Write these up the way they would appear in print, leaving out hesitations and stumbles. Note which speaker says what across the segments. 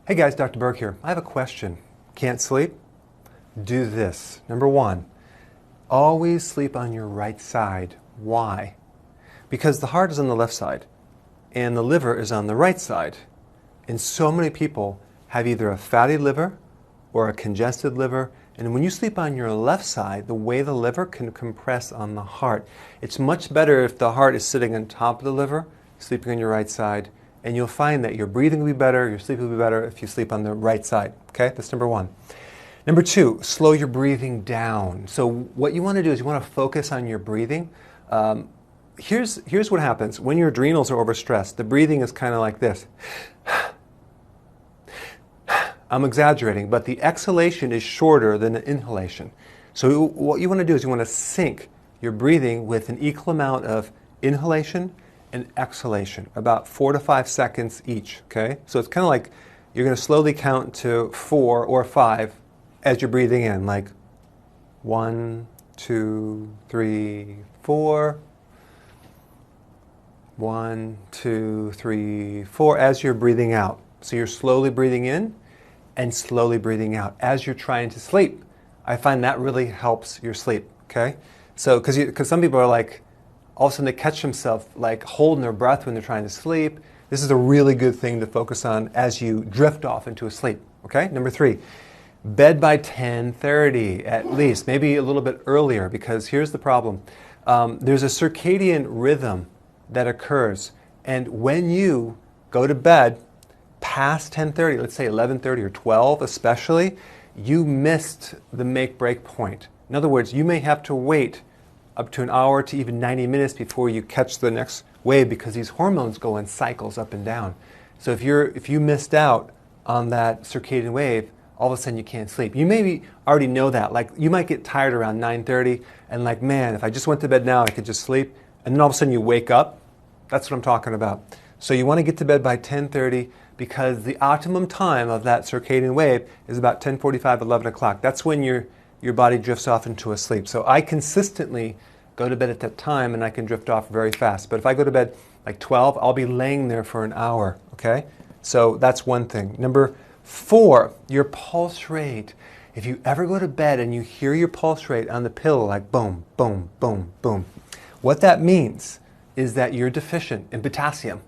Speaker 1: Hey guys, Dr. Burke here. I have a question. Can't sleep? Do this. Number one, always sleep on your right side. Why? Because the heart is on the left side and the liver is on the right side. And so many people have either a fatty liver or a congested liver. And when you sleep on your left side, the way the liver can compress on the heart, it's much better if the heart is sitting on top of the liver, sleeping on your right side, and you'll find that your breathing will be better, your sleep will be better if you sleep on the right side. Okay, that's number one. Number two, slow your breathing down. So what you want to do is you want to focus on your breathing. Here's what happens. When your adrenals are overstressed, the breathing is kind of like this. I'm exaggerating, but the exhalation is shorter than the inhalation. So what you want to do is you want to sync your breathing with an equal amount of inhalation and exhalation, about 4 to 5 seconds each. Okay, so it's kind of like you're going to slowly count to 4 or 5 as you're breathing in, like 1, 2, 3, 4. 1, 2, 3, 4 as you're breathing out. So you're slowly breathing in and slowly breathing out as you're trying to sleep. I find that really helps your sleep. Okay, so because some people are like, all of a sudden they catch themselves like holding their breath when they're trying to sleep. This is a really good thing to focus on as you drift off into a sleep. Okay, number three, bed by 10:30 at least, maybe a little bit earlier, because here's the problem. There's a circadian rhythm that occurs, and when you go to bed past 10:30, let's say 11:30 or 12 especially, you missed the make-break point. In other words, you may have to wait up to an hour to even 90 minutes before you catch the next wave, because these hormones go in cycles up and down. So if you missed out on that circadian wave, all of a sudden you can't sleep. You maybe already know that. Like, you might get tired around 9:30 and like, man, if I just went to bed now I could just sleep, and then all of a sudden you wake up. That's what I'm talking about. So you want to get to bed by 10:30, because the optimum time of that circadian wave is about 10:45, 11 o'clock. That's when your body drifts off into a sleep. So I consistently go to bed at that time, and I can drift off very fast. But if I go to bed like 12, I'll be laying there for an hour. Okay? So that's one thing. Number four, your pulse rate. If you ever go to bed and you hear your pulse rate on the pillow like boom, boom, boom, boom, what that means is that you're deficient in potassium.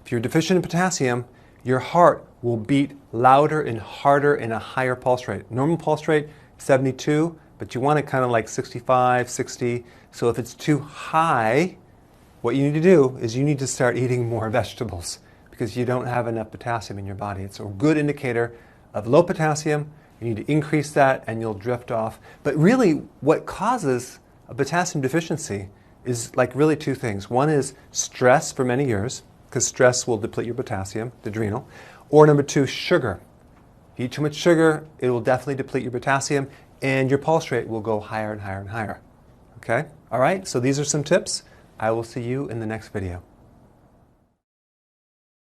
Speaker 1: If you're deficient in potassium, your heart will beat louder and harder in a higher pulse rate. Normal pulse rate, 72, but you want it kind of like 65, 60. So if it's too high, what you need to do is you need to start eating more vegetables, because you don't have enough potassium in your body. It's a good indicator of low potassium. You need to increase that and you'll drift off. But really, what causes a potassium deficiency is like really two things. One is stress for many years, because stress will deplete your potassium, the adrenal. Or number two, sugar. If you eat too much sugar, it will definitely deplete your potassium, and your pulse rate will go higher and higher and higher. Okay? All right, so these are some tips. I will see you in the next video.